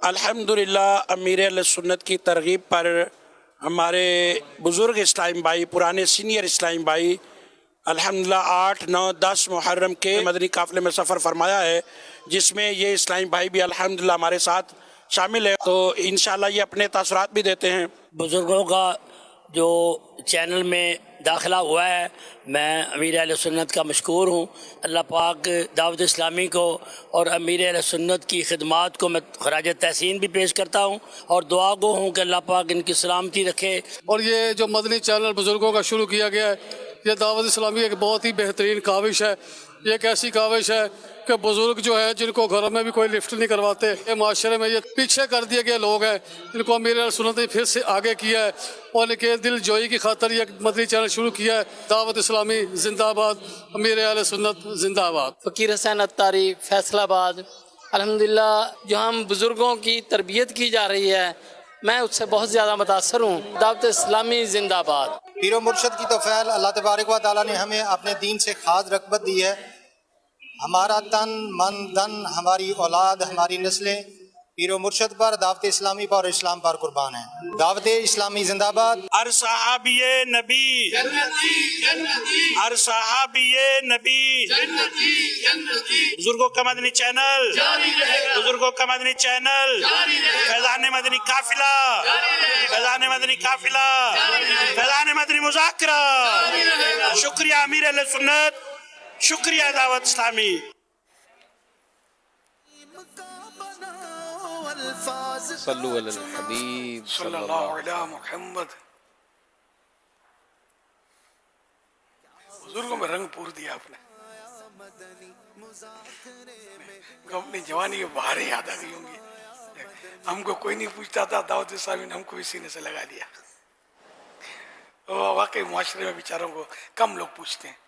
अल्हम्दुलिल्लाह अमीर अहले सुन्नत की तरगीब पर हमारे बुज़ुर्ग इस्लामी भाई, पुराने सीनियर इस्लामी भाई अल्हम्दुलिल्लाह 8, 9, 10 मुहर्रम के मदनी काफ़िले में सफ़र फरमाया है, जिसमें ये इस्लामी भाई भी अल्हम्दुलिल्लाह हमारे साथ शामिल है। तो इंशाअल्लाह ये अपने तासुरात भी देते हैं। बुज़ुर्गों का जो चैनल में दाखिला हुआ है, मैं अमीर अहले सुन्नत का मशकूर हूँ। अल्लाह पाक दावत इस्लामी को और अमीर अहले सुन्नत की खिदमात को मैं खराज तहसीन भी पेश करता हूँ और दुआ गो हूँ कि अल्लाह पाक इनकी सलामती रखे। और ये जो मदनी चैनल बुज़ुर्गों का शुरू किया गया है, ये दावत इस्लामी एक बहुत ही बेहतरीन काविश है। ये एक ऐसी काविश है कि बुज़ुर्ग जो है, जिनको घरों में भी कोई लिफ्ट नहीं करवाते, ये माशरे में ये पीछे कर दिए गए लोग हैं, इनको अमीर अहले सुन्नत ने फिर से आगे किया है और इनके दिल जोई की खातर ये मदनी चैनल शुरू किया है। दावत इस्लामी जिंदाबाद, अमीर अहले सुन्नत जिंदाबाद। फ़कीर हुसैन अत्तारी, फैसलाबाद। अल्हम्दुलिल्लाह जो हम बुज़ुर्गों की तरबियत की जा रही है, मैं उससे बहुत ज़्यादा मुतासर हूँ। दावत इस्लामी जिंदाबाद। पीरो मुर्शद की तो फ़ैल अल्लाह तबारक व तआला ने हमें अपने दीन से ख़ास रग़बत दी है। हमारा तन मन धन, हमारी औलाद, हमारी नस्लें पीरो मुर्शद पर, दावत इस्लामी पर और इस्लाम पर कुर्बान है। दावत इस्लामी जिंदाबाद। हर सहाबिये नबी जन्नती जन्नती, हर सहाबिये नबी जन्नती जन्नती। बुजुर्गों का मदनी चैनल जारी रहेगा, बुजुर्गों का मदनी चैनल जारी रहेगा। फैज़ान मदनी काफिला जारी रहेगा, फैज़ान मदनी काफिला जारी रहेगा, फैज़ान मदनी मुज़ाकरा जारी रहेगा। शुक्रिया अमीर अहले सुन्नत, शुक्रिया दावत इस्लामी। सल्लु अलल हबीब सल्लल्लाहु अलैहि मुहम्मद। बुजुर्गों में रंग पूर दिया आपने, अपनी जवानी के बाहर याद आ गई होंगी। हमको कोई नहीं पूछता था, दावत इस्लामी ने हमको भी सीने से लगा लिया। वाकई मुआशरे में बेचारों को कम लोग पूछते हैं,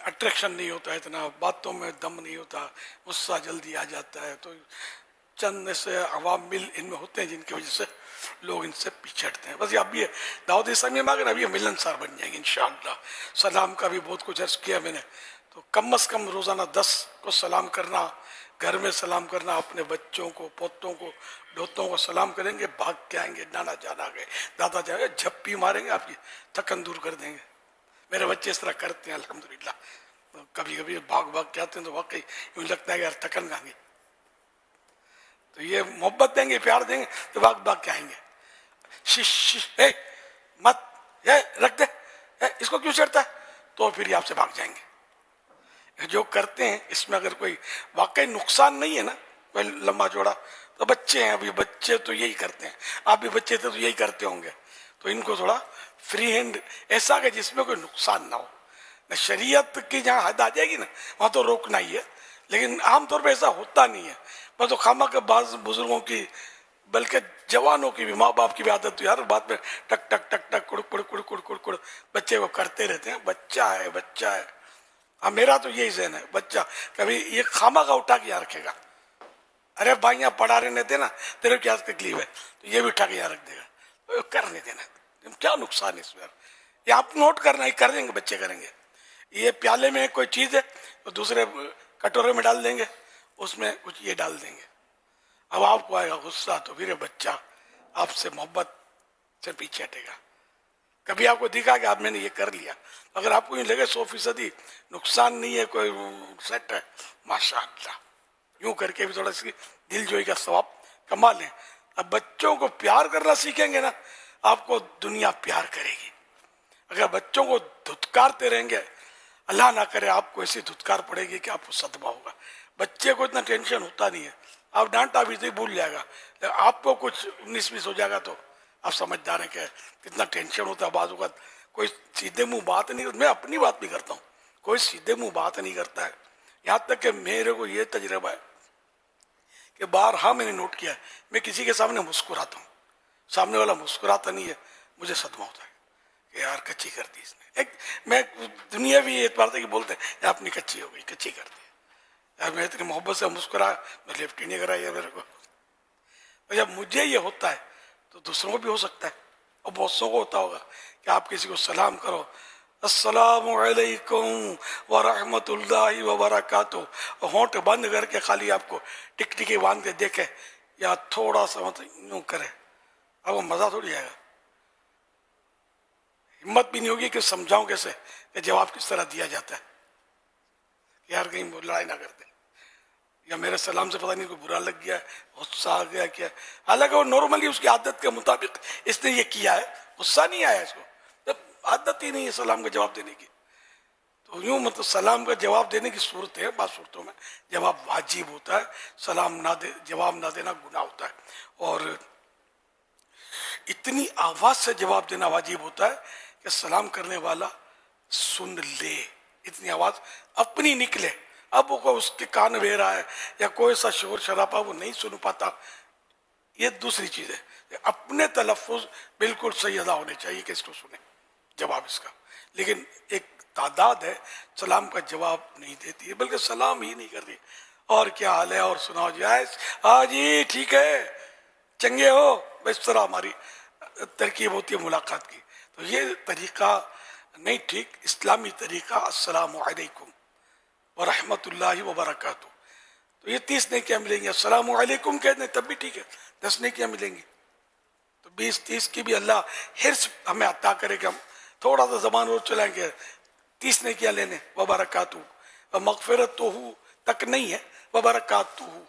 अट्रैक्शन नहीं होता है, इतना बातों में दम नहीं होता, गुस्सा जल्दी आ जाता है। तो चंद ऐसे अवामिल इनमें होते हैं जिनकी वजह से लोग इनसे पिछड़ते हैं। बस ये अब ये दावत इस्लामी में अगर अभी मिलनसार बन जाएंगे इंशाअल्लाह। सलाम का भी बहुत कुछ अर्ज किया मैंने, तो कम से कम रोज़ाना 10 को सलाम करना, घर में सलाम करना, अपने बच्चों को, पोतों को, दोतों को सलाम करेंगे, भाग के आएंगे, नाना जान आ गए, दादा जाएंगे, झप्पी मारेंगे, आपकी थकन दूर कर देंगे। मेरे बच्चे इस तरह करते हैं अल्हम्दुलिल्लाह। कभी कभी भाग भाग के आते हैं तो वाकई यूँ लगता है कि यार थकन खाएंगे, तो ये मोहब्बत देंगे, प्यार देंगे तो भाग भाग के आएंगे। शिश शिश, मत, रख दे, इसको क्यों चढ़ता है, तो फिर ये आपसे भाग जाएंगे। जो करते हैं इसमें अगर कोई वाकई नुकसान नहीं है ना, कोई लंबा चौड़ा, तो बच्चे हैं, अभी बच्चे तो यही करते हैं, आप भी बच्चे थे तो यही करते होंगे। तो इनको थोड़ा फ्री हैंड ऐसा कि जिसमें कोई नुकसान ना हो। शरीयत की जहाँ हद आ जाएगी ना, वहाँ तो रोकना ही है, लेकिन आमतौर पर ऐसा होता नहीं है। पर तो खामा के बाज बुजुर्गों की, बल्कि जवानों की भी, माँ बाप की भी आदत यार बात में टक टक टक टक कुड़ कुड़ कुड़ कुड़ कुड़ कुड़ बच्चे को करते रहते हैं। बच्चा है, बच्चा है। हाँ, मेरा तो यही ज़हन है, बच्चा कभी ये खामा का उठा के यहाँ रखेगा, अरे भाई यहाँ पढ़ा रहने देना, तेरे क्या तकलीफ है, तो ये भी उठा के यहाँ रख देगा, तो करने देना, क्या नुकसान है इसमें। ये आप नोट करना ही कर देंगे, बच्चे करेंगे। ये प्याले में कोई चीज़ है तो दूसरे कटोरे में डाल देंगे, उसमें कुछ ये डाल देंगे, अब आपको आएगा गुस्सा, तो फिर बच्चा आपसे मोहब्बत से पीछे हटेगा। कभी आपको दिखा कि आप मैंने ये कर लिया, अगर आपको ये लगे 100% नुकसान नहीं है, कोई सेट है, माशाअल्लाह, यूं करके भी थोड़ा सी दिलजोई का सवाब कमा लें। अब बच्चों को प्यार करना सीखेंगे ना, आपको दुनिया प्यार करेगी। अगर बच्चों को धुतकारते रहेंगे, अल्लाह ना करे आपको ऐसी धुतकार पड़ेगी कि आपको सदमा होगा। बच्चे को इतना टेंशन होता नहीं है, आप डांटा भी तो भूल जाएगा, लेकिन आपको कुछ 19-20 हो जाएगा तो आप समझदार हैं कि कितना टेंशन होता है। बाजू का कोई सीधे मुंह बात नहीं, मैं अपनी बात भी करता हूँ, कोई सीधे मुंह बात नहीं करता है। यहाँ तक कि मेरे को ये तजर्बा है कि बारहा मैंने नोट किया है, मैं किसी के सामने मुस्कुराता हूँ, सामने वाला मुस्कुराता नहीं है, मुझे सदमा होता है कि यार कच्ची कर दी इसने। एक मैं दुनिया भी एक बार कि बोलते हैं अपनी कच्ची हो गई, कच्ची कर दी यार, मैं इतनी मोहब्बत से मुस्कुरा, मैं लिफ्ट ही नहीं कराई मेरे को। तो जब मुझे ये होता है तो दूसरों को भी हो सकता है, और बहुत सौ को होता होगा कि आप किसी को सलाम करो, अस्सलामु अलैकुम व रहमतुल्लाहि व बरकातुहू, होंठ बंद करके खाली आपको टिकटिकी बांध के देखे या थोड़ा सा मतलब यूं करे, आपको मजा थोड़ी आएगा, हिम्मत भी नहीं होगी कि समझाऊं कैसे कि जवाब किस तरह दिया जाता है, यार कहीं लड़ाई ना करते या मेरे सलाम से पता नहीं कोई बुरा लग गया, गुस्सा आ गया क्या। हालांकि वो नॉर्मली उसकी आदत के मुताबिक इसने ये किया है, गुस्सा नहीं आया इसको, तब आदत ही नहीं है सलाम का जवाब देने की। तो यूं मतलब सलाम का जवाब देने की सूरत है, बात सूरतों में जवाब वाजिब होता है, सलाम ना दे जवाब ना देना गुनाह होता है। और इतनी आवाज से जवाब देना वाजिब होता है कि सलाम करने वाला सुन ले, इतनी आवाज अपनी निकले। अब वो उसके कान बह रहा है या कोई सा शोर शराबा वो नहीं सुन पाता, ये दूसरी चीज है। अपने तलफ़ुज़ बिल्कुल सही अदा होने चाहिए कि इसको सुने जवाब इसका। लेकिन एक तादाद है सलाम का जवाब नहीं देती है, बल्कि सलाम ही नहीं कर रही, और क्या हाल है और सुनाओ जी, हाँ जी ठीक है, चंगे हो, इस तरह हमारी तरकीब होती है मुलाकात की। तो ये तरीका नहीं ठीक, इस्लामी तरीका अस्सलामु अलैकुम व रहमतुल्लाहि व बरकातुहू। तो ये 30 नेकियां मिलेंगी, अस्सलामु अलैकुम कह दें तब भी ठीक है, 10 नेकियां मिलेंगी। तो 20-30 की भी अल्लाह हिर्स हमें अता करे कि हम थोड़ा सा ज़बान और चलाएंगे, 30 नेकियां लेने, व बरकातुहू, व मग़फ़िरतुहू तक नहीं है, व बरकातुहू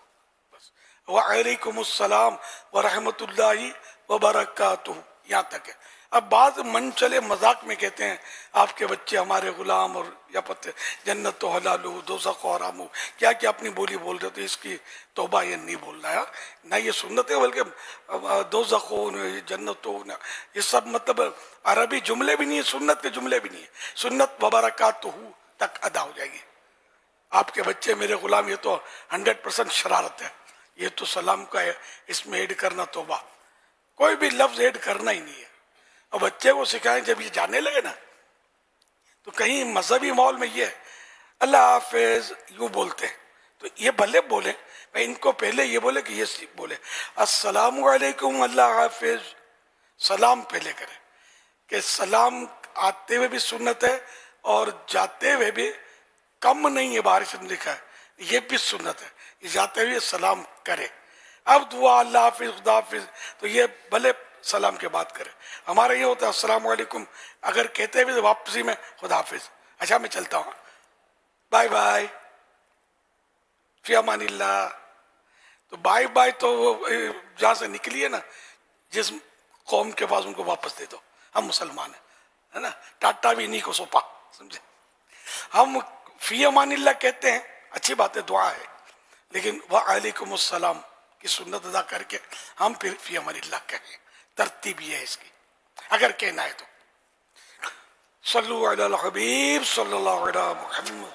बस, व अलैकुमुस्सलाम व रहमतुल्लाहि व बरकातुहू यहाँ तक है। अब बाद मन चले मजाक में कहते हैं आपके बच्चे हमारे गुलाम, और या पत्ते जन्नत तो हलालू दोज़ख हरामू, क्या क्या अपनी बोली बोल रहे थे, इसकी तौबा ये नहीं बोलना है ना, ये सुन्नत है, बल्कि दोज़ख हो जन्नत हो ना, ये सब मतलब अरबी जुमले भी नहीं है, सुन्नत के जुमले भी नहीं है। सुन्नत व बरकातुहू तक अदा हो जाएगी। आपके बच्चे मेरे गुलाम, ये तो 100% शरारत है, ये तो सलाम का है, इसमें ऐड करना तौबा, कोई भी लफ्ज ऐड करना ही नहीं है। और बच्चे को सिखाएं, जब ये जाने लगे ना, तो कहीं मजहबी माहौल में ये अल्लाह हाफिज यूं बोलते हैं, तो ये भले बोले, भाई इनको पहले ये बोले कि ये बोले अस्सलामु अलैकुम अल्लाह हाफिज, सलाम पहले करें, कि सलाम आते हुए भी सुन्नत है और जाते हुए भी, कम नहीं है बारिश में लिखा है, ये भी सुन्नत है, ये जाते हुए सलाम करे। अब दुआ अल्लाह हाफिज खुदा हाफिज, तो ये भले सलाम के बाद करे। हमारा ये होता है अस्सलामु अलैकुम, अगर कहते भी तो वापसी में खुदा हाफिज, अच्छा मैं चलता हूँ, बाय बाय, फी अमानिल्लाह। तो बाय बाय तो जहाँ से निकली है ना, जिस कौम के पास उनको वापस दे दो, हम मुसलमान हैं, है ना, टाटा भी इन्हीं को सौंपा, समझे। हम फी अमानिल्लाह कहते हैं, अच्छी बात है, दुआ है, लेकिन व अलैकुमुस्सलाम की सुन्नत अदा करके हम फिर फी अमानिल्लाह कहें, तरतीब ये है इसकी, अगर कहना है तो। सल्लु अला हबीब सल्लल्लाहु अलैहि वसल्लम।